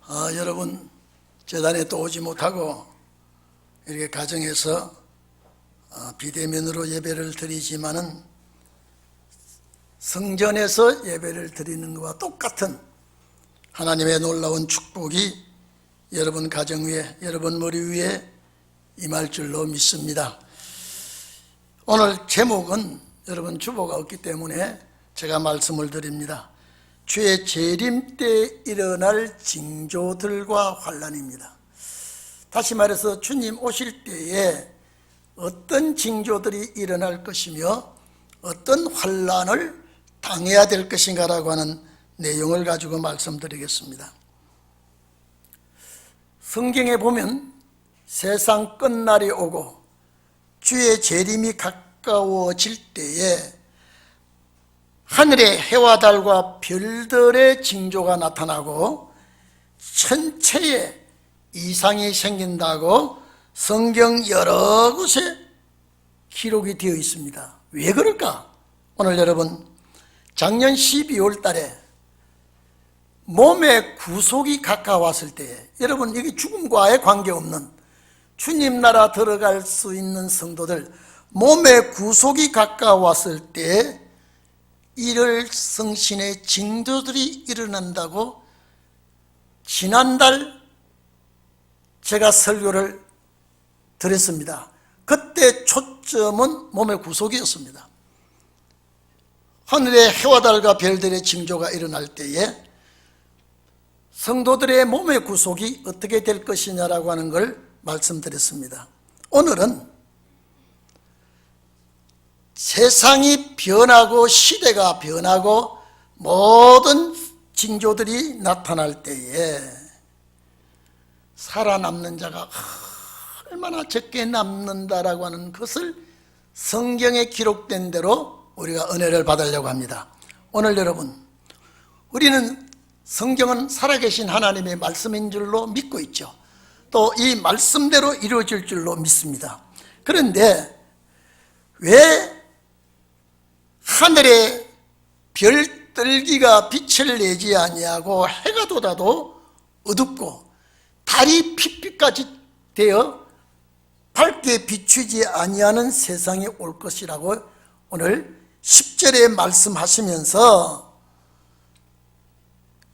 여러분 재단에 또 오지 못하고 이렇게 가정에서 비대면으로 예배를 드리지만은 성전에서 예배를 드리는 것과 똑같은 하나님의 놀라운 축복이 여러분 가정 위에, 여러분 머리 위에 임할 줄로 믿습니다. 오늘 제목은 여러분 주보가 없기 때문에 제가 말씀을 드립니다. 주의 재림 때 일어날 징조들과 환난입니다. 다시 말해서 주님 오실 때에 어떤 징조들이 일어날 것이며 어떤 환난을 당해야 될 것인가라고 하는 내용을 가지고 말씀드리겠습니다. 성경에 보면 세상 끝날이 오고 주의 재림이 가까워질 때에 하늘의 해와 달과 별들의 징조가 나타나고 천체에 이상이 생긴다고 성경 여러 곳에 기록이 되어 있습니다. 왜 그럴까? 오늘 여러분 작년 12월 달에 몸의 구속이 가까웠을 때, 여러분 여기 죽음과의 관계없는 주님 나라 들어갈 수 있는 성도들, 몸의 구속이 가까웠을 때 이럴 성신의 징조들이 일어난다고 지난달 제가 설교를 드렸습니다. 그때 초점은 몸의 구속이었습니다. 하늘의 해와 달과 별들의 징조가 일어날 때에 성도들의 몸의 구속이 어떻게 될 것이냐라고 하는 걸 말씀드렸습니다. 오늘은 세상이 변하고 시대가 변하고 모든 징조들이 나타날 때에 살아남는 자가 얼마나 적게 남는다라고 하는 것을 성경에 기록된 대로 우리가 은혜를 받으려고 합니다. 오늘 여러분, 우리는 성경은 살아계신 하나님의 말씀인 줄로 믿고 있죠. 또 이 말씀대로 이루어질 줄로 믿습니다. 그런데 왜 하늘에 별들기가 빛을 내지 아니하고 해가 돋아도 어둡고 달이 핏빛까지 되어 밝게 비추지 아니하는 세상이 올 것이라고 오늘 10절에 말씀하시면서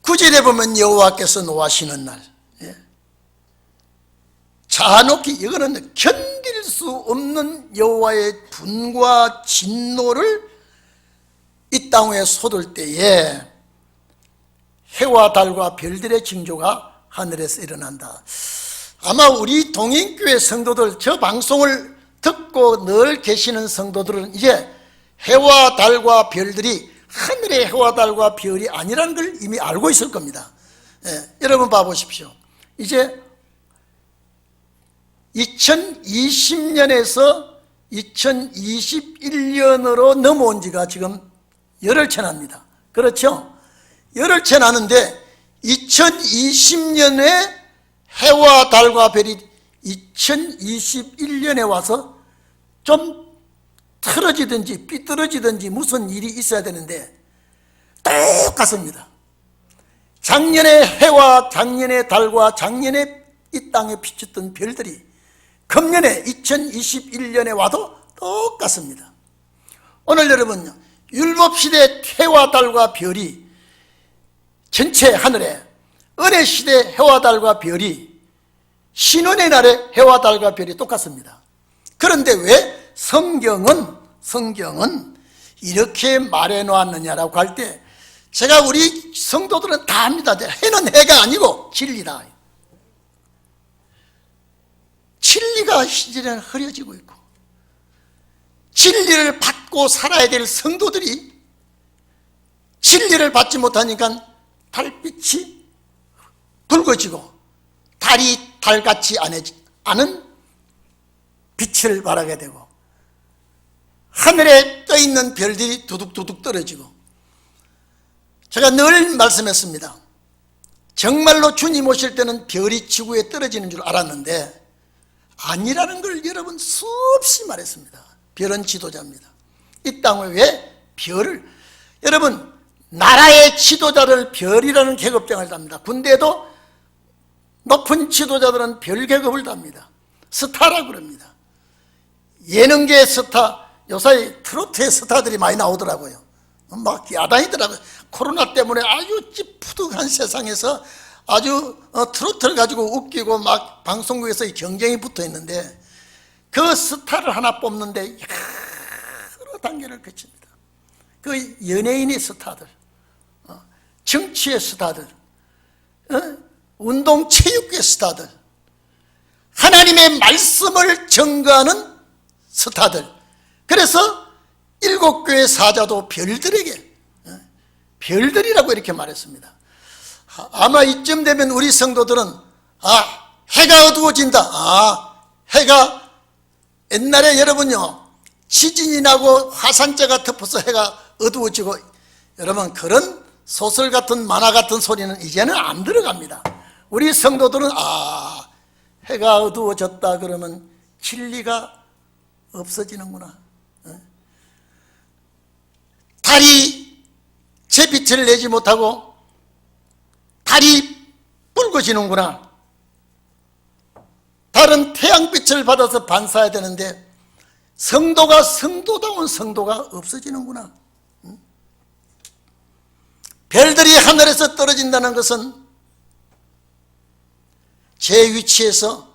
9절에 보면 여호와께서 노하시는 날, 잔혹히, 이거는 견딜 수 없는 여호와의 분과 진노를 이 땅 위에 쏟을 때에 해와 달과 별들의 징조가 하늘에서 일어난다. 아마 우리 동인교회 성도들, 저 방송을 듣고 늘 계시는 성도들은 이제 해와 달과 별들이 하늘의 해와 달과 별이 아니라는 걸 이미 알고 있을 겁니다. 여러분 봐보십시오. 이제 2020년에서 2021년으로 넘어온 지가 지금 열흘째 납니다. 그렇죠? 열흘째 나는데 2020년에 해와 달과 별이 2021년에 와서 좀 틀어지든지 삐뚤어지든지 무슨 일이 있어야 되는데 똑같습니다. 작년에 해와 작년에 달과 작년에 이 땅에 비쳤던 별들이 금년에 2021년에 와도 똑같습니다. 오늘 여러분요, 율법시대 해와 달과 별이 전체 하늘에, 은혜시대 해와 달과 별이, 신혼의 날에 해와 달과 별이 똑같습니다. 그런데 왜 성경은 이렇게 말해 놓았느냐라고 할 때, 제가 우리 성도들은 다 압니다. 해는 해가 아니고 진리다. 진리가 시절에는 흐려지고 있고, 진리를 받고 살아야 될 성도들이 진리를 받지 못하니까 달빛이 붉어지고 달이 달같이 않은 빛을 발하게 되고 하늘에 떠있는 별들이 두둑두둑 떨어지고, 제가 늘 말씀했습니다. 정말로 주님 오실 때는 별이 지구에 떨어지는 줄 알았는데 아니라는 걸 여러분 수없이 말했습니다. 별은 지도자입니다. 이 땅에 왜 별을, 여러분 나라의 지도자를 별이라는 계급장을 답니다. 군대도 높은 지도자들은 별 계급을 답니다. 스타라고 그럽니다. 예능계의 스타, 요새 트로트의 스타들이 많이 나오더라고요. 막 야단이더라고요. 코로나 때문에 아주 찌푸둥한 세상에서 아주 트로트를 가지고 웃기고 막 방송국에서 경쟁이 붙어 있는데, 그 스타를 하나 뽑는데 여러 단계를 거칩니다. 그 연예인의 스타들, 정치의 스타들, 운동 체육계 스타들, 하나님의 말씀을 전가하는 스타들. 그래서 일곱 교회 사자도 별들에게, 별들이라고 이렇게 말했습니다. 아마 이쯤 되면 우리 성도들은 해가 어두워진다. 해가, 옛날에 여러분요, 지진이 나고 화산재가 덮어서 해가 어두워지고, 여러분 그런 소설 같은 만화 같은 소리는 이제는 안 들어갑니다. 우리 성도들은 해가 어두워졌다 그러면 진리가 없어지는구나. 달이 제 빛을 내지 못하고 달이 붉어지는구나. 달은 태양빛을 받아서 반사해야 되는데 성도가, 성도다운 성도가 없어지는구나. 별들이 하늘에서 떨어진다는 것은 제 위치에서,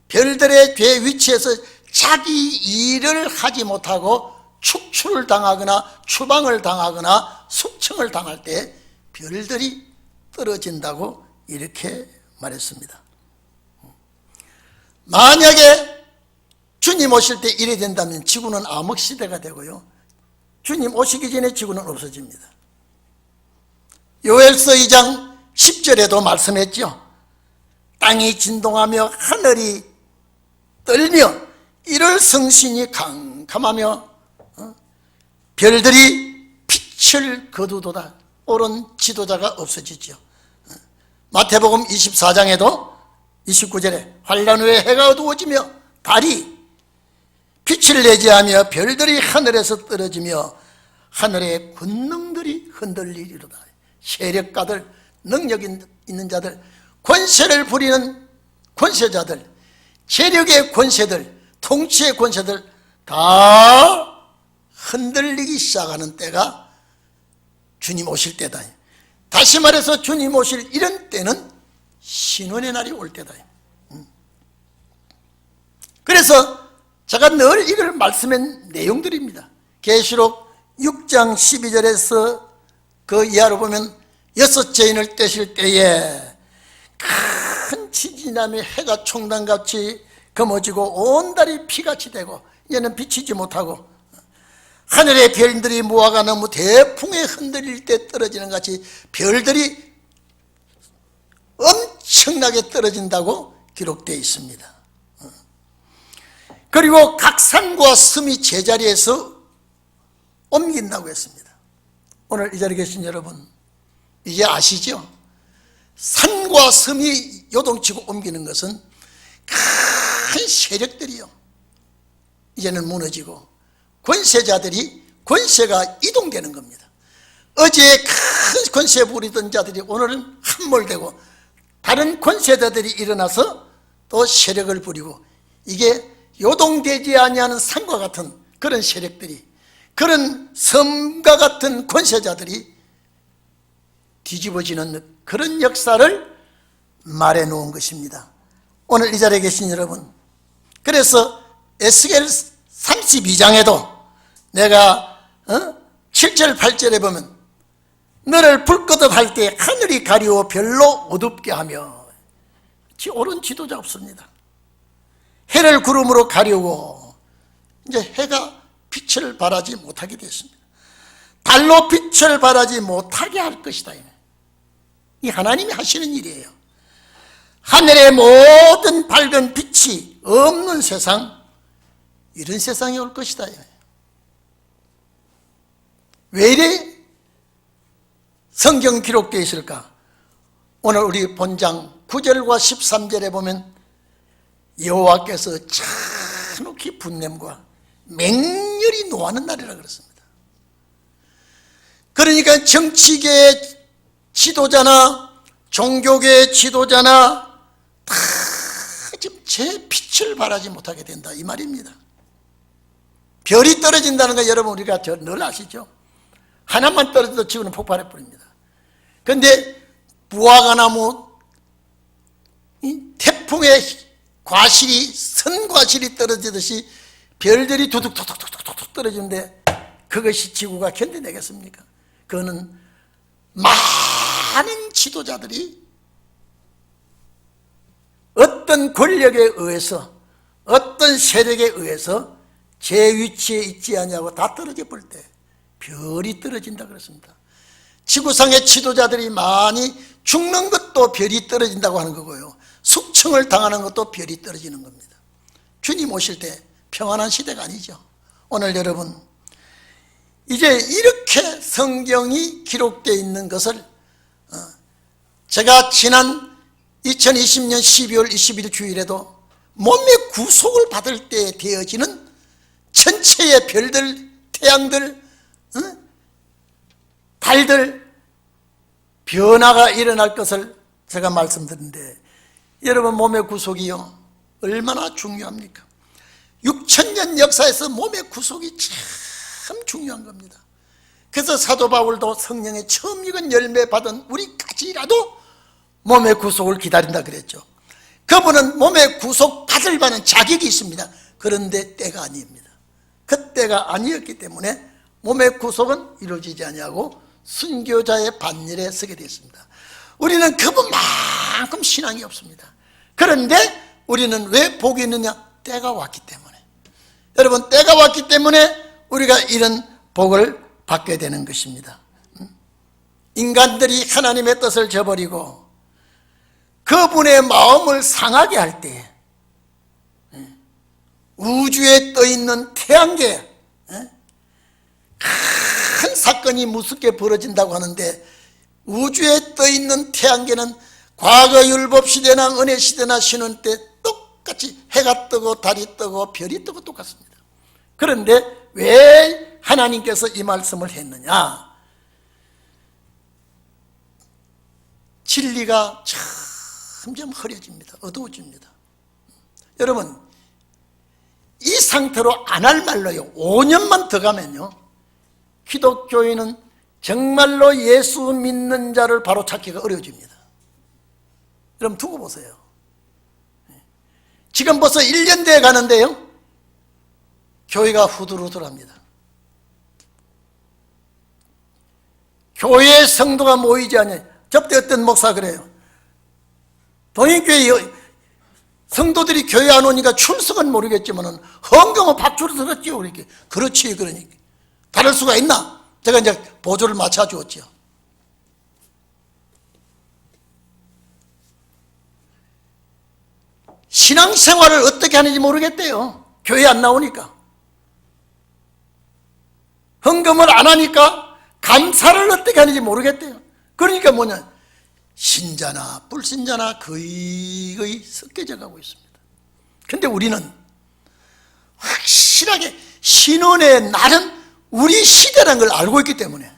별들의 제 위치에서 자기 일을 하지 못하고 축출을 당하거나 추방을 당하거나 숙청을 당할 때 별들이 떨어진다고 이렇게 말했습니다. 만약에 주님 오실 때 이래 된다면 지구는 암흑시대가 되고요, 주님 오시기 전에 지구는 없어집니다. 요엘서 2장 10절에도 말씀했죠. 땅이 진동하며 하늘이 떨며 이를 성신이 캄캄하며 별들이 빛을 거두도다. 옳은 지도자가 없어지죠. 마태복음 24장에도 29절에 환란 후에 해가 어두워지며 달이 빛을 내지 하며 별들이 하늘에서 떨어지며 하늘의 권능들이 흔들리리로다. 세력가들, 능력 있는 자들, 권세를 부리는 권세자들, 재력의 권세들, 통치의 권세들 다 흔들리기 시작하는 때가 주님 오실 때다. 다시 말해서 주님 오실 이런 때는 신원의 날이 올 때다. 그래서 제가 늘 이걸 말씀한 내용들입니다. 계시록 6장 12절에서 그 이하로 보면 여섯 죄인을 떼실 때에 큰 지진이 나며 해가 총단같이 검어지고 온 달이 피같이 되고 이제는 비치지 못하고 하늘의 별들이 무화과 나무 대풍에 흔들릴 때 떨어지는 같이 별들이 엄청나게 떨어진다고 기록되어 있습니다. 그리고 각 산과 섬이 제자리에서 옮긴다고 했습니다. 오늘 이 자리에 계신 여러분, 이제 아시죠? 산과 섬이 요동치고 옮기는 것은 큰 세력들이요, 이제는 무너지고 권세자들이, 권세가 이동되는 겁니다. 어제 큰 권세 부리던 자들이 오늘은 함몰되고 다른 권세자들이 일어나서 또 세력을 부리고, 이게 요동되지 아니하는 산과 같은 그런 세력들이, 그런 섬과 같은 권세자들이 뒤집어지는 그런 역사를 말해 놓은 것입니다. 오늘 이 자리에 계신 여러분, 그래서 에스겔 32장에도 내가 7절 8절에 보면 너를 불끄듯 할 때 하늘이 가리워 별로 어둡게 하며, 옳은 지도자 없습니다. 해를 구름으로 가리우고 이제 해가 빛을 발하지 못하게 됐습니다. 달로 빛을 발하지 못하게 할 것이다. 이 하나님이 하시는 일이에요. 하늘의 모든 밝은 빛이 없는 세상, 이런 세상이 올 것이다. 왜 이래 성경 기록되어 있을까? 오늘 우리 본장 9절과 13절에 보면 여호와께서 찬옥히 분냄과 맹렬히 노하는 날이라 그랬습니다. 그러니까 정치계의 지도자나 종교계의 지도자나 다 지금 제 빛을 발하지 못하게 된다 이 말입니다. 별이 떨어진다는 거 여러분 우리가 늘 아시죠? 하나만 떨어져도 지구는 폭발해 버립니다. 그런데 무화과나무 태풍의 과실이 선과실이 떨어지듯이 별들이 두둑두둑 떨어지는데 그것이 지구가 견뎌내겠습니까? 그거는 많은 지도자들이 어떤 권력에 의해서 어떤 세력에 의해서 제 위치에 있지 않냐고 다 떨어져 볼 때 별이 떨어진다 그랬습니다. 지구상의 지도자들이 많이 죽는 것도 별이 떨어진다고 하는 거고요, 숙청을 당하는 것도 별이 떨어지는 겁니다. 주님 오실 때 평안한 시대가 아니죠. 오늘 여러분 이제 이렇게 성경이 기록되어 있는 것을 제가 지난 2020년 12월 20일 주일에도 몸의 구속을 받을 때 되어지는 천체의 별들, 태양들, 달들 변화가 일어날 것을 제가 말씀드렸는데, 여러분 몸의 구속이요 얼마나 중요합니까? 6000년 역사에서 몸의 구속이 참 중요한 겁니다. 그래서 사도 바울도 성령의 처음 익은 열매 받은 우리까지라도 몸의 구속을 기다린다 그랬죠. 그분은 몸의 구속 받을 만한 자격이 있습니다. 그런데 때가 아닙니다. 그 때가 아니었기 때문에 몸의 구속은 이루어지지 아니하고 순교자의 반열에 서게 되었습니다. 우리는 그분만큼 신앙이 없습니다. 그런데 우리는 왜 복이 있느냐? 때가 왔기 때문에. 여러분 때가 왔기 때문에 우리가 이런 복을 받게 되는 것입니다. 인간들이 하나님의 뜻을 저버리고 그분의 마음을 상하게 할 때 우주에 떠있는 태양계 큰 사건이 무섭게 벌어진다고 하는데, 우주에 떠있는 태양계는 과거 율법시대나 은혜시대나 신혼 때 똑같이 해가 뜨고 달이 뜨고 별이 뜨고 똑같습니다. 그런데 왜 하나님께서 이 말씀을 했느냐? 진리가 점점 흐려집니다. 어두워집니다. 여러분 이 상태로 안 할 말로요 5년만 더 가면요 기독교인은 정말로 예수 믿는 자를 바로 찾기가 어려워집니다. 여러분 두고 보세요. 지금 벌써 1년 돼 가는데요 교회가 후들후들합니다. 교회에 성도가 모이지 않아요. 저때 어떤 목사 그래요. 동인교회 성도들이 교회 안 오니까 출석은 모르겠지만 헌금은 박수로 들었죠. 그렇게. 그렇지 그러니까. 다를 수가 있나? 제가 이제 보조를 맞춰주었죠. 신앙생활을 어떻게 하는지 모르겠대요. 교회 안 나오니까. 헌금을 안 하니까 감사를 어떻게 하는지 모르겠대요. 그러니까 뭐냐, 신자나 불신자나 거의 섞여져 가고 있습니다. 그런데 우리는 확실하게 신혼의 날은 우리 시대라는 걸 알고 있기 때문에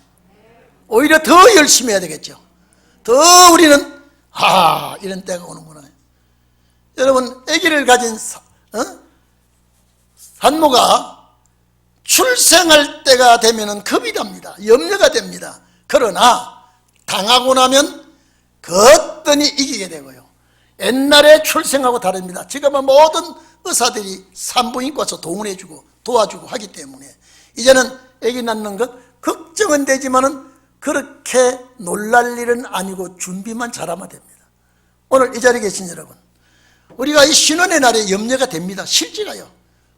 오히려 더 열심히 해야 되겠죠. 더 우리는 이런 때가 오는구나. 여러분 아기를 가진 산모가 출생할 때가 되면 겁이 납니다. 염려가 됩니다. 그러나 당하고 나면 거뜬히 이기게 되고요. 옛날에 출생하고 다릅니다. 지금은 모든 의사들이 산부인과 와서 동원해주고 도와주고 하기 때문에 이제는 아기 낳는 것 걱정은 되지만은 그렇게 놀랄 일은 아니고 준비만 잘하면 됩니다. 오늘 이 자리에 계신 여러분, 우리가 이 신혼의 날에 염려가 됩니다. 실제가요.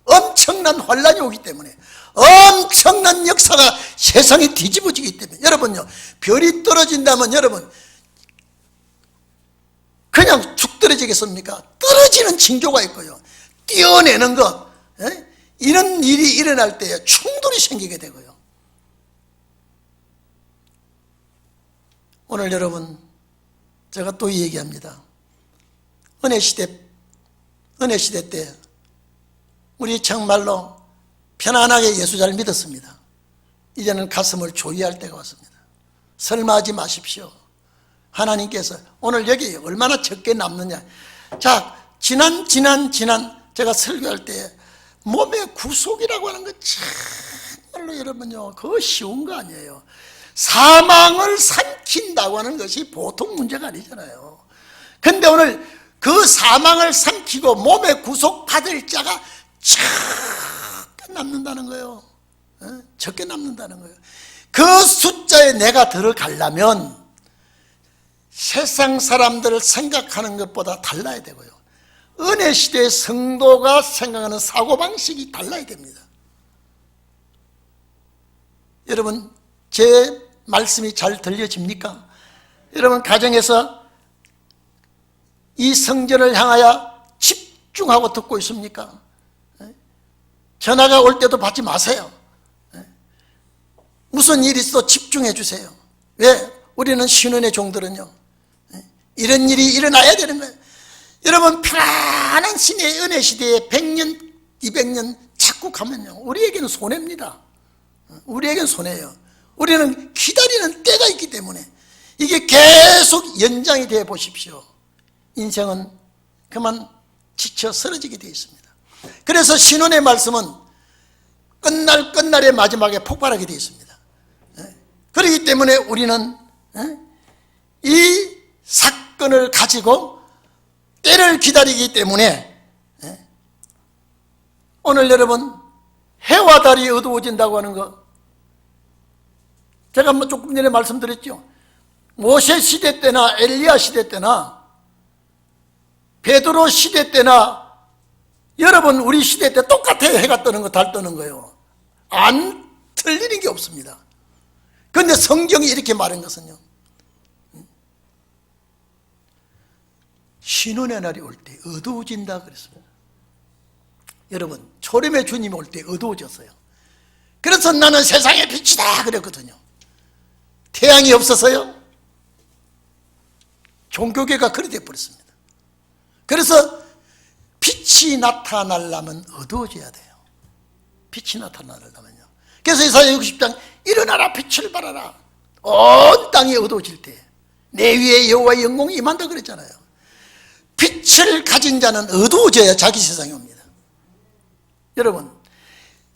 엄청난 환란이 오기 때문에, 엄청난 역사가 세상이 뒤집어지기 때문에. 여러분요, 별이 떨어진다면 여러분 그냥 쭉 떨어지겠습니까? 떨어지는 징조가 있고요, 띄어내는 것, 이런 일이 일어날 때 충돌이 생기게 되고요. 오늘 여러분 제가 또 얘기합니다. 은혜시대 때 우리 정말로 편안하게 예수 잘 믿었습니다. 이제는 가슴을 조이할 때가 왔습니다. 설마하지 마십시오. 하나님께서 오늘 여기 얼마나 적게 남느냐, 자, 지난 제가 설교할 때 몸의 구속이라고 하는 거 정말로 여러분요, 그거 쉬운 거 아니에요. 사망을 삼킨다고 하는 것이 보통 문제가 아니잖아요. 근데 오늘 그 사망을 삼키고 몸의 구속 받을 자가 적게 남는다는 거예요. 적게 남는다는 거예요. 그 숫자에 내가 들어가려면 세상 사람들을 생각하는 것보다 달라야 되고요, 은혜 시대의 성도가 생각하는 사고방식이 달라야 됩니다. 여러분, 제 말씀이 잘 들려집니까? 여러분, 가정에서 이 성전을 향하여 집중하고 듣고 있습니까? 전화가 올 때도 받지 마세요. 무슨 일이 있어도 집중해 주세요. 왜? 우리는 신은의 종들은요, 이런 일이 일어나야 되는 거예요. 여러분, 편안한 신의 은혜 시대에 100년, 200년 자꾸 가면요, 우리에게는 손해입니다. 우리에게는 손해예요. 우리는 기다리는 때가 있기 때문에 이게 계속 연장이 되어 보십시오. 인생은 그만 지쳐 쓰러지게 되어 있습니다. 그래서 신혼의 말씀은 끝날의 마지막에 폭발하게 되어 있습니다. 그렇기 때문에 우리는 이 사건을 가지고 때를 기다리기 때문에 오늘 여러분, 해와 달이 어두워진다고 하는 거, 제가 조금 전에 말씀드렸죠. 모세 시대 때나 엘리야 시대 때나 베드로 시대 때나 여러분 우리 시대 때 똑같아요. 해가 뜨는 거, 달 뜨는 거요. 안 틀리는 게 없습니다. 그런데 성경이 이렇게 말한 것은요, 신혼의 날이 올 때 어두워진다 그랬습니다. 여러분, 초림의 주님이 올 때 어두워졌어요. 그래서 나는 세상의 빛이다 그랬거든요. 태양이 없어서요, 종교계가 그리 되어버렸습니다. 그래서 빛이 나타나려면 어두워져야 돼요. 빛이 나타나려면요. 그래서 이사야 60장 일어나라, 빛을 발하라, 온 땅이 어두워질 때 내 위에 여호와의 영광이 임한다 그랬잖아요. 빛을 가진 자는 어두워져야 자기 세상이 옵니다. 여러분,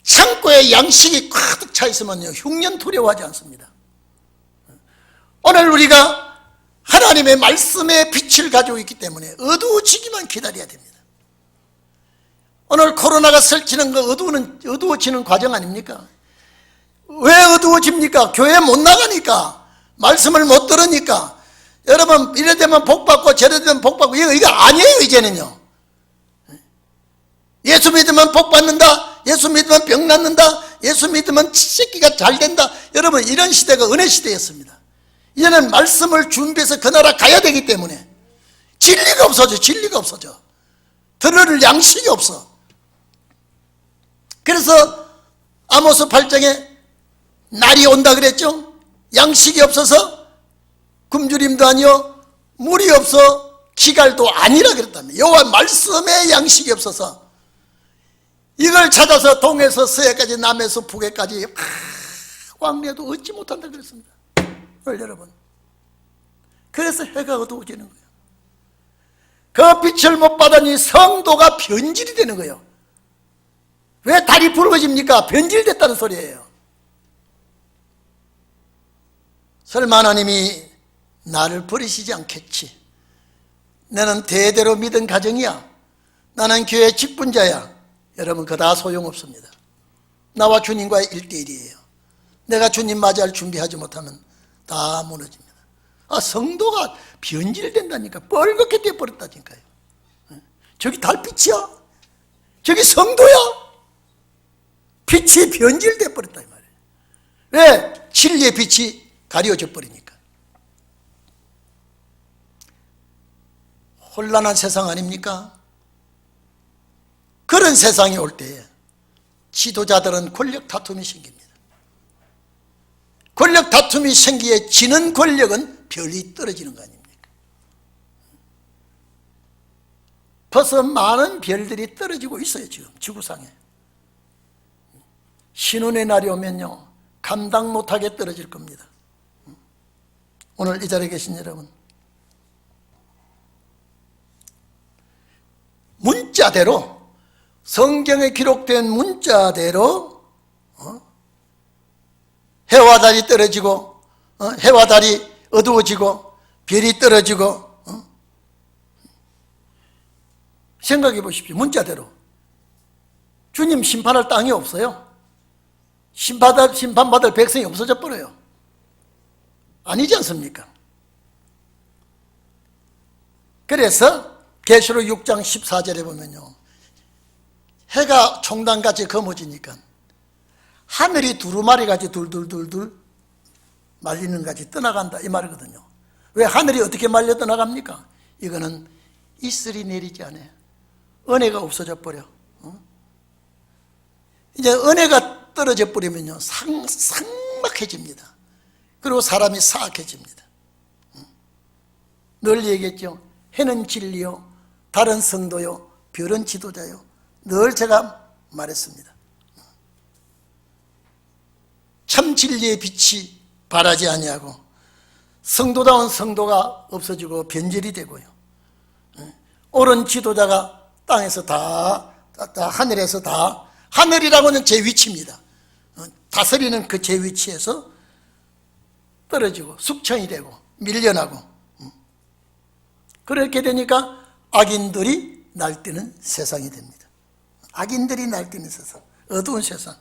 창고에 양식이 가득 차 있으면요, 흉년 두려워하지 않습니다. 오늘 우리가 하나님의 말씀의 빛을 가지고 있기 때문에 어두워지기만 기다려야 됩니다. 오늘 코로나가 설치는 거 어두워지는 과정 아닙니까? 왜 어두워집니까? 교회 못 나가니까, 말씀을 못 들으니까. 여러분, 이래 되면 복 받고 저래 되면 복 받고, 이거 아니에요. 이제는요, 예수 믿으면 복 받는다, 예수 믿으면 병 낫는다, 예수 믿으면 새끼가 잘 된다. 여러분, 이런 시대가 은혜 시대였습니다. 이제는 말씀을 준비해서 그 나라 가야 되기 때문에 진리가 없어져. 진리가 없어져. 들을 양식이 없어. 그래서 아모스 8장에 날이 온다 그랬죠. 양식이 없어서 굶주림도 아니요 물이 없어 기갈도 아니라 그랬답니다. 여호와 말씀에 양식이 없어서 이걸 찾아서 동에서 서해까지 남에서 북에까지 왕래도 얻지 못한다 그랬습니다. 여러분, 그래서 해가 어두워지는 거예요. 그 빛을 못 받으니 성도가 변질이 되는 거예요. 왜 달이 붉어집니까? 변질됐다는 소리예요. 설마 하나님이 나를 버리시지 않겠지, 나는 대대로 믿은 가정이야, 나는 교회 직분자야. 여러분, 그거 다 소용없습니다. 나와 주님과의 1대1이에요 내가 주님 맞이할 준비하지 못하면 다 무너집니다. 성도가 변질된다니까. 뻘겋게 되어버렸다니까요. 저기 달빛이야, 저기 성도야. 빛이 변질돼 버렸다 이 말이에요. 왜? 진리의 빛이 가려져 버리니까. 혼란한 세상 아닙니까? 그런 세상이 올 때에 지도자들은 권력 다툼이 생깁니다. 권력 다툼이 생기에 지는 권력은 별이 떨어지는 거 아닙니까? 벌써 많은 별들이 떨어지고 있어요. 지금 지구상에. 신혼의 날이 오면요, 감당 못하게 떨어질 겁니다. 오늘 이 자리에 계신 여러분, 문자대로, 성경에 기록된 문자대로 해와 달이 떨어지고 해와 달이 어두워지고 별이 떨어지고 생각해 보십시오. 문자대로 주님 심판할 땅이 없어요. 심판받을 백성이 없어져 버려요. 아니지 않습니까? 그래서 계시록 6장 14절에 보면요, 해가 총단같이 검어지니까 하늘이 두루마리같이 둘둘둘둘 말리는 같이 떠나간다 이 말이거든요. 왜 하늘이 어떻게 말려 떠나갑니까? 이거는 이슬이 내리지 않아요. 은혜가 없어져 버려. 이제 은혜가 떨어져 버리면요, 삭막해집니다. 그리고 사람이 사악해집니다. 늘 얘기했죠. 해는 진리요, 달은 성도요, 별은 지도자요. 늘 제가 말했습니다. 참 진리의 빛이 바라지 아니하고 성도다운 성도가 없어지고 변절이 되고요, 옳은 지도자가 땅에서 다 하늘에서 다, 하늘이라고는 제 위치입니다. 다스리는 그 제 위치에서 떨어지고 숙청이 되고 밀려나고, 그렇게 되니까 악인들이 날뛰는 세상이 됩니다. 악인들이 날뛰는 세상, 어두운 세상.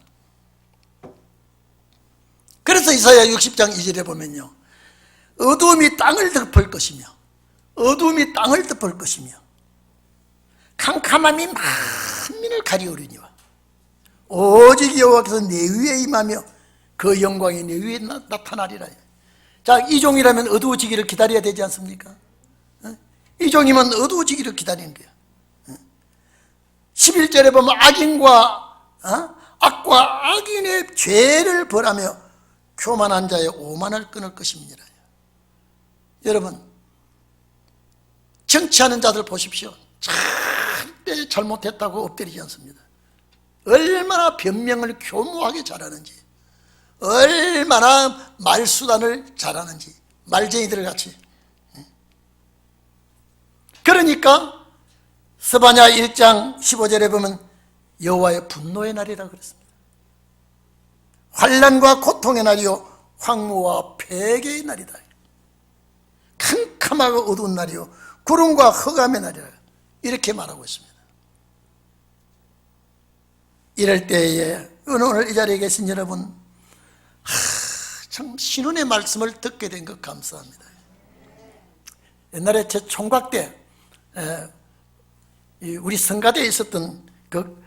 그래서 이사야 60장 2절에 보면요, 어두움이 땅을 덮을 것이며 어두움이 땅을 덮을 것이며 캄캄함이 만민을 가리우리니와 오직 여호와께서 내 위에 임하며 그 영광이 내 위에 나타나리라. 자, 이 종이라면 어두워지기를 기다려야 되지 않습니까? 이 종이면 어두워지기를 기다리는 거야. 11절에 보면 악과 악인의 죄를 벌하며 교만한 자의 오만을 끊을 것입니다. 여러분, 정치하는 자들 보십시오. 절대 잘못했다고 엎드리지 않습니다. 얼마나 변명을 교묘하게 잘하는지, 얼마나 말수단을 잘하는지, 말쟁이들 같이. 그러니까 스바냐 1장 15절에 보면 여호와의 분노의 날이라 그랬습니다. 환난과 고통의 날이요, 황무와 폐괴의 날이다. 캄캄하고 어두운 날이요, 구름과 흑암의 날이라, 이렇게 말하고 있습니다. 이럴 때에 오늘 이 자리에 계신 여러분, 참 신운의 말씀을 듣게 된 것 감사합니다. 옛날에 제 총각 때 우리 성가대에 있었던 그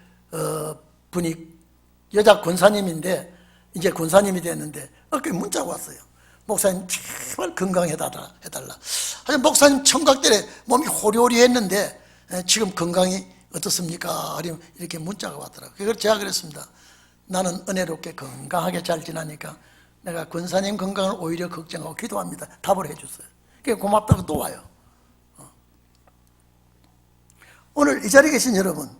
분이 여자 권사님인데 이제 권사님이 됐는데 어깨 문자가 왔어요. 목사님 제발 건강해달라. 하여튼 목사님 총각 때 몸이 호리호리했는데 지금 건강이 어떻습니까? 이렇게 문자가 왔더라고요. 그래서 제가 그랬습니다. 나는 은혜롭게 건강하게 잘 지나니까 내가 권사님 건강을 오히려 걱정하고 기도합니다. 답을 해줬어요. 그게 고맙다고 또 와요. 오늘 이 자리에 계신 여러분,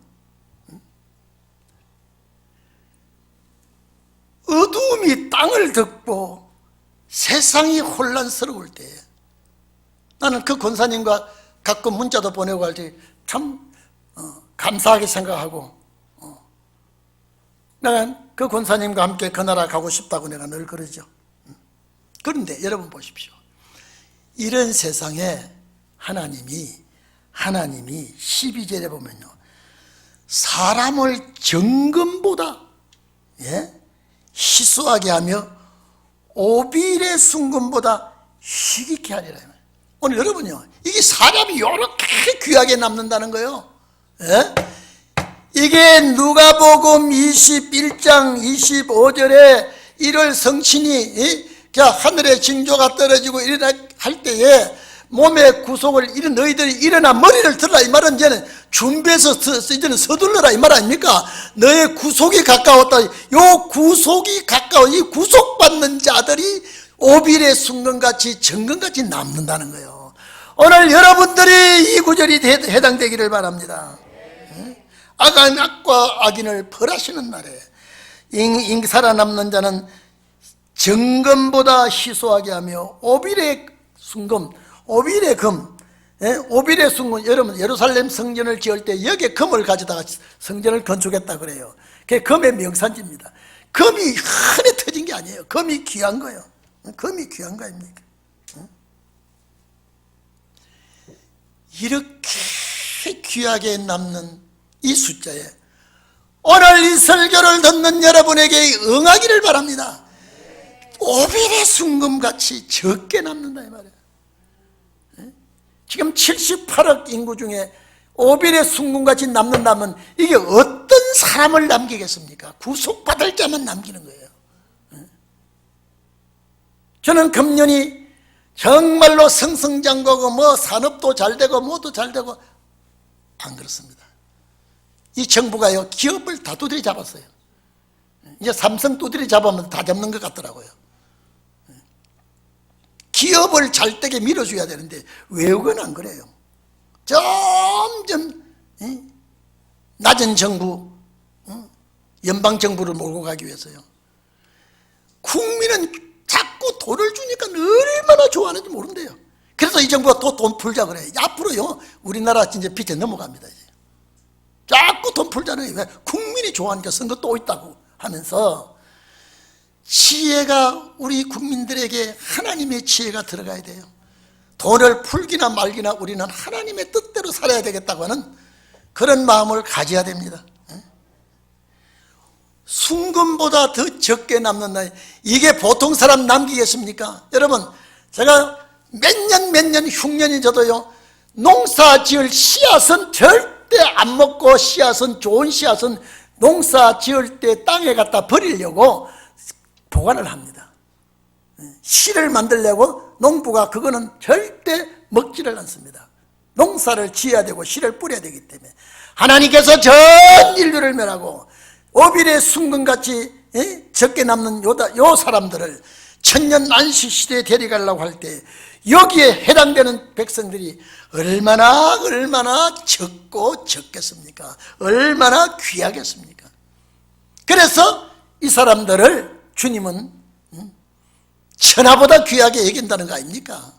어두움이 땅을 덮고 세상이 혼란스러울 때에 나는 그 권사님과 가끔 문자도 보내고 할 때 참 감사하게 생각하고, 내가 그 권사님과 함께 그 나라 가고 싶다고 내가 늘 그러죠. 그런데 여러분 보십시오. 이런 세상에 하나님이 12절에 보면요, 사람을 정금보다 희소하게 하며 오빌의 순금보다 희귀케 하리라. 오늘 여러분요, 이게 사람이 이렇게 귀하게 남는다는 거예요. 이게 누가복음 21장 25절에 1월 성신이 하늘에 징조가 떨어지고 일어나 할 때에 몸의 구속을 이런 너희들이 일어나 머리를 들라 이 말은 이제는 준비해서 이제는 서둘러라 이 말 아닙니까? 너의 구속이 가까웠다. 요 구속이 가까워, 이 구속받는 자들이 오빌의 순금같이 정금같이 남는다는 거예요. 오늘 여러분들이 이 구절이 해당되기를 바랍니다. 악과 악인을 벌하시는 날에 살아남는 자는 정금보다 희소하게 하며 오빌의 순금, 오빌의 금, 예? 오빌의 순금, 여러분 예루살렘 성전을 지을 때 여기에 금을 가져다가 성전을 건축했다 그래요. 그게 금의 명산지입니다. 금이 흔히 터진 게 아니에요. 금이 귀한 거예요. 금이 귀한 거 아닙니까? 이렇게 귀하게 남는 이 숫자에 오늘 이 설교를 듣는 여러분에게 응하기를 바랍니다. 오빌의 순금같이 적게 남는다 이 말이에요. 지금 78억 인구 중에 오빌의 순금같이 남는다면 이게 어떤 사람을 남기겠습니까? 구속받을 자만 남기는 거예요. 저는 금년이 정말로 승승장구하고 뭐 산업도 잘 되고 뭐도 잘 되고 안 그렇습니다. 이 정부가요 기업을 다 두드려 잡았어요. 이제 삼성 두드려 잡으면 다 잡는 것 같더라고요. 기업을 잘 되게 밀어줘야 되는데 외국은 안 그래요. 점점 낮은 정부, 연방정부를 몰고 가기 위해서요. 국민은 자꾸 돈을 주니까 얼마나 좋아하는지 모른대요. 그래서 이 정부가 또 돈 풀자 그래요. 앞으로요 우리나라 진짜 빚에 넘어갑니다. 이제. 자꾸 돈 풀자는 왜 국민이 좋아하니까 선거 또 있다고 하면서 지혜가 우리 국민들에게 하나님의 지혜가 들어가야 돼요. 돈을 풀기나 말기나 우리는 하나님의 뜻대로 살아야 되겠다고 하는 그런 마음을 가져야 됩니다. 순금보다 더 적게 남는다. 이게 보통 사람 남기겠습니까? 여러분 제가 몇 년 흉년이 저도요 농사 지을 씨앗은 절대 안 먹고 씨앗은 좋은 씨앗은 농사 지을 때 땅에 갖다 버리려고 보관을 합니다. 씨를 만들려고 농부가 그거는 절대 먹지를 않습니다. 농사를 지어야 되고 씨를 뿌려야 되기 때문에 하나님께서 전 인류를 멸하고 오빌의 순금같이 적게 남는 요 사람들을 천년 안식 시대에 데려가려고 할 때 여기에 해당되는 백성들이 얼마나 적고 적겠습니까? 얼마나 귀하겠습니까? 그래서 이 사람들을 주님은 천하보다 귀하게 여긴다는 거 아닙니까?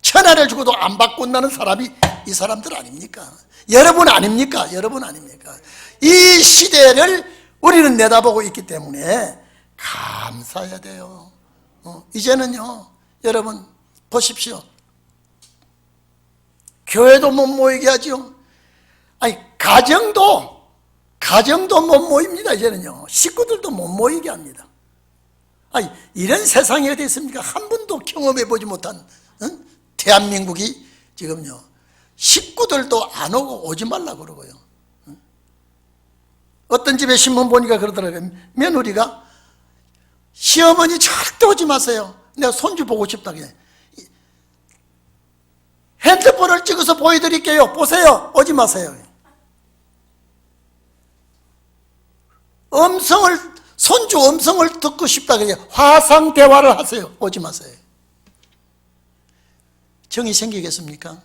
천하를 주고도 안 바꾼다는 사람이 이 사람들 아닙니까? 여러분 아닙니까? 여러분 아닙니까? 이 시대를 우리는 내다보고 있기 때문에 감사해야 돼요. 이제는요 여러분 보십시오. 교회도 못 모이게 하죠. 아니 가정도 못 모입니다. 이제는요 식구들도 못 모이게 합니다. 아니 이런 세상이 어디 있습니까? 한 번도 경험해 보지 못한 대한민국이 지금요 식구들도 안 오고 오지 말라 그러고요. 어떤 집에 신문 보니까 그러더라고요. 며느리가 시어머니 절대 오지 마세요. 내가 손주 보고 싶다고 해. 핸드폰을 찍어서 보여드릴게요. 보세요. 오지 마세요. 손주 음성을 듣고 싶다고 해요. 화상 대화를 하세요. 오지 마세요. 정이 생기겠습니까?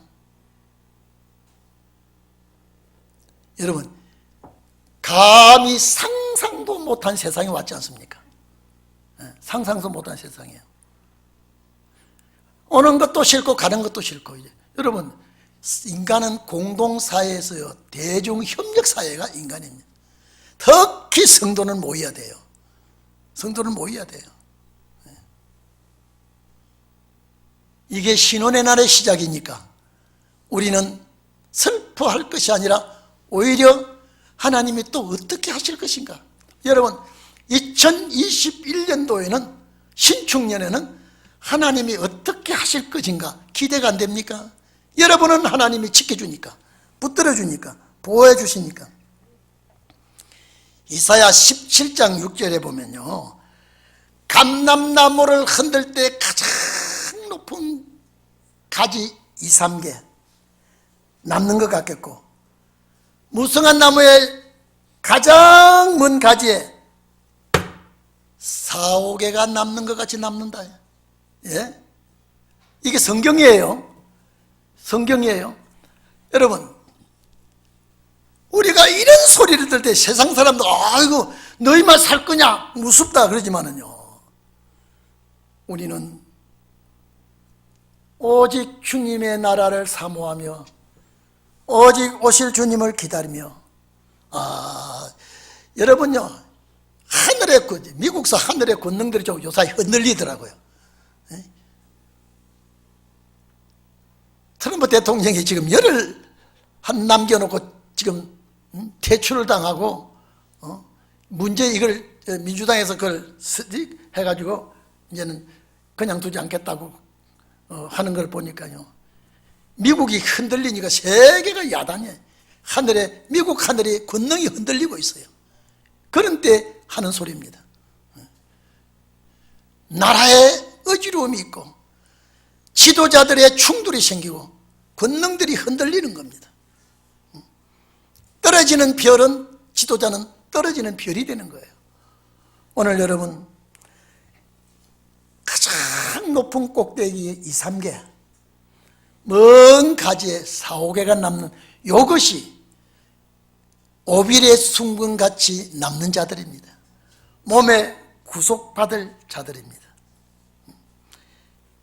여러분 감히 상상도 못한 세상이 왔지 않습니까? 상상도 못한 세상이에요. 오는 것도 싫고 가는 것도 싫고 이제. 여러분 인간은 공동사회에서요 대중협력사회가 인간입니다. 특히 성도는 모여야 돼요. 성도는 모여야 돼요. 이게 신혼의 날의 시작이니까 우리는 슬퍼할 것이 아니라 오히려 하나님이 또 어떻게 하실 것인가. 여러분 2021년도에는 신축년에는 하나님이 어떻게 하실 것인가 기대가 안 됩니까? 여러분은 하나님이 지켜주니까 붙들어 주니까 보호해 주시니까. 이사야 17장 6절에 보면요 감람나무를 흔들 때 가장 높은 가지 2, 3개 남는 것 같겠고 무성한 나무의 가장 먼 가지에 4, 5개가 남는 것 같이 남는다. 예? 이게 성경이에요. 성경이에요. 여러분 우리가 이런 소리를 들 때 세상 사람들 아이고 너희만 살 거냐 무섭다 그러지만은요 우리는 오직 주님의 나라를 사모하며 오직 오실 주님을 기다리며, 여러분요, 하늘의 미국서 하늘의 권능들이 좀 요사이 흔들리더라고요. 트럼프 대통령이 지금 열을 한 남겨놓고 지금 퇴출을 당하고, 문제 이걸 민주당에서 그걸 해가지고 이제는 그냥 두지 않겠다고 하는 걸 보니까요, 미국이 흔들리니까 세계가 야단이에요. 미국 하늘의 권능이 흔들리고 있어요. 그런 때 하는 소리입니다. 나라에 어지러움이 있고 지도자들의 충돌이 생기고 권능들이 흔들리는 겁니다. 떨어지는 별은, 지도자는 떨어지는 별이 되는 거예요. 오늘 여러분, 가장 높은 꼭대기에 2, 3개, 먼 가지에 4, 5개가 남는 이것이 오빌의 숭분같이 남는 자들입니다. 몸에 구속받을 자들입니다.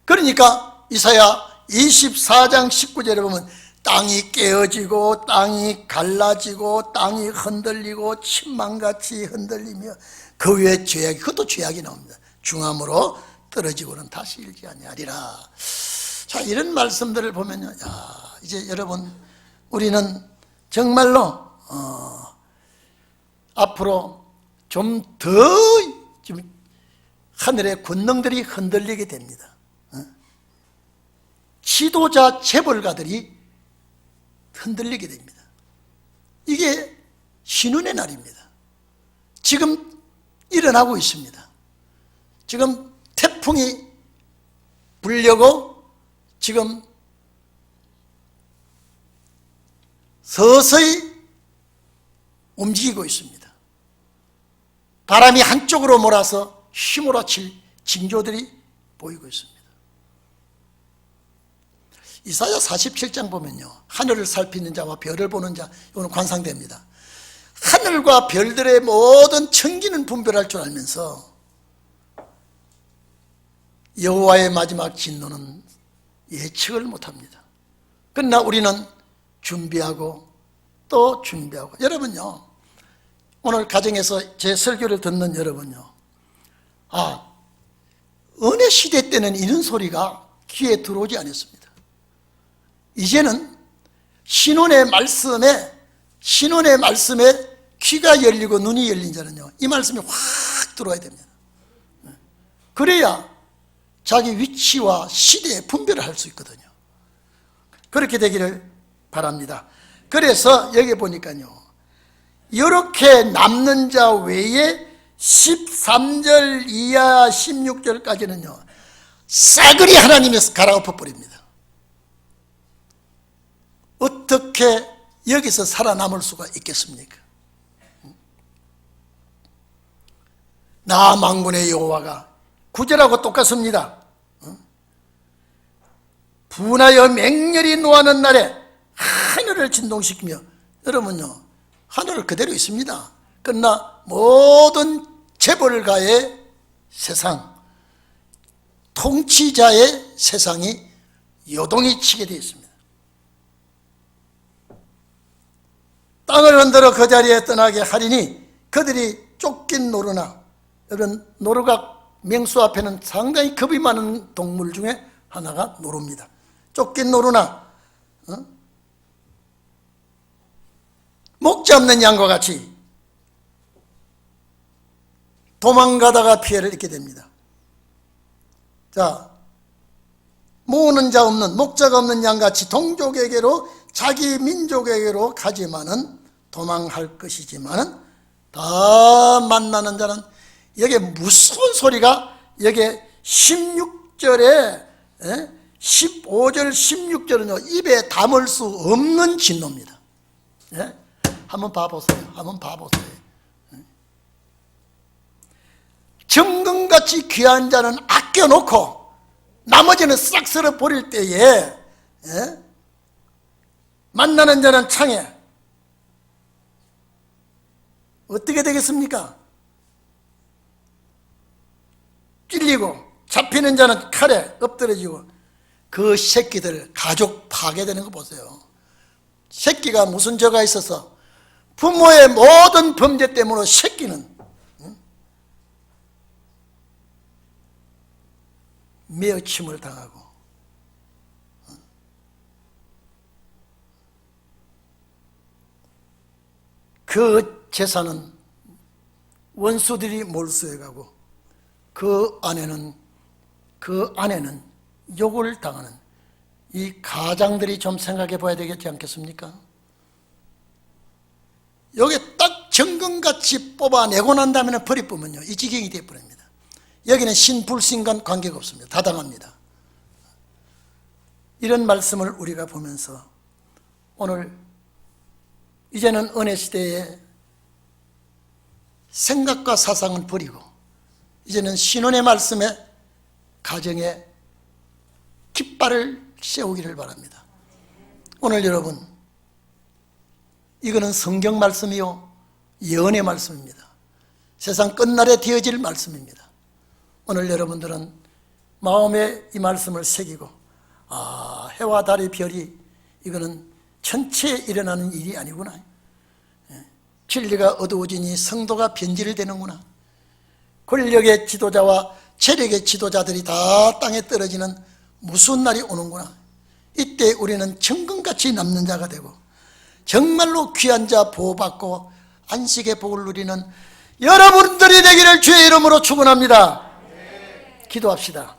그러니까 이사야 24장 19절에 보면 땅이 깨어지고 땅이 갈라지고 땅이 흔들리고 침망같이 흔들리며 그 위에 죄악이, 그것도 죄악이 나옵니다. 중함으로 떨어지고는 다시 일지 아니하리라. 자, 이런 말씀들을 보면요, 이제 여러분, 우리는 정말로 앞으로 좀 더 하늘의 권능들이 흔들리게 됩니다. 지도자 재벌가들이 흔들리게 됩니다. 이게 신운의 날입니다. 지금 일어나고 있습니다. 지금 태풍이 불려고 지금 서서히 움직이고 있습니다. 바람이 한쪽으로 몰아서 휘몰아칠 징조들이 보이고 있습니다. 이사야 47장 보면요, 하늘을 살피는 자와 별을 보는 자, 이거는 관상대입니다. 하늘과 별들의 모든 천기는 분별할 줄 알면서 여호와의 마지막 진노는 예측을 못합니다. 그러나 우리는 준비하고 또 준비하고, 여러분요, 오늘 가정에서 제 설교를 듣는 여러분요, 은혜 시대 때는 이런 소리가 귀에 들어오지 않았습니다. 이제는 신혼의 말씀에 귀가 열리고 눈이 열린 자는요, 이 말씀이 확 들어와야 됩니다. 그래야 자기 위치와 시대에 분별을 할 수 있거든요. 그렇게 되기를 바랍니다. 그래서 여기 보니까요, 이렇게 남는 자 외에 13절 이하 16절까지는요 싸그리 하나님에서 갈아엎어 버립니다. 어떻게 여기서 살아남을 수가 있겠습니까? 나 만군의 여호와가, 구절하고 똑같습니다. 분하여 맹렬히 노하는 날에 하늘을 진동시키며, 여러분요, 하늘을 그대로 있습니다. 그러나 모든 재벌가의 세상, 통치자의 세상이 요동이 치게 되어 있습니다. 땅을 흔들어 그 자리에 떠나게 하리니 그들이 쫓긴 노루나, 여러분, 노루가 맹수 앞에는 상당히 겁이 많은 동물 중에 하나가 노루입니다. 쫓긴 노루나 목자 없는 양과 같이 도망가다가 피해를 입게 됩니다. 자, 모으는 자 없는, 목자가 없는 양같이 동족에게로, 자기 민족에게로 가지만은 도망할 것이지만은 다 만나는 자는, 여기에 무서운 소리가, 여기에 16절에 15절 16절은요 입에 담을 수 없는 진노입니다. 한번 봐보세요. 한번 봐보세요. 정금같이 귀한 자는 아껴놓고 나머지는 싹 쓸어 버릴 때에 만나는 자는 창에 어떻게 되겠습니까? 찔리고, 잡히는 자는 칼에 엎드려지고, 그 새끼들 가족 파괴되는 거 보세요. 새끼가 무슨 죄가 있어서 부모의 모든 범죄 때문에 새끼는 매어침을 당하고 그 재산은 원수들이 몰수해가고 그 아내는 욕을 당하는 이 가장들이 좀 생각해 봐야 되겠지 않겠습니까? 여기 딱 정금같이 뽑아내고 난 다음에 버리쁘면요 이 지경이 되어버립니다. 여기는 신불신간 관계가 없습니다. 다 당합니다. 이런 말씀을 우리가 보면서 오늘 이제는 은혜 시대에 생각과 사상은 버리고 이제는 신혼의 말씀에 가정에 깃발을 세우기를 바랍니다. 오늘 여러분, 이거는 성경 말씀이요 예언의 말씀입니다. 세상 끝날에 되어질 말씀입니다. 오늘 여러분들은 마음에 이 말씀을 새기고 해와 달의 별이 이거는 천체에 일어나는 일이 아니구나. 진리가 어두워지니 성도가 변질되는구나. 권력의 지도자와 체력의 지도자들이 다 땅에 떨어지는 무서운 날이 오는구나. 이때 우리는 정금같이 남는 자가 되고 정말로 귀한 자 보호받고 안식의 복을 누리는 여러분들이 되기를 주의 이름으로 축원합니다. 기도합시다.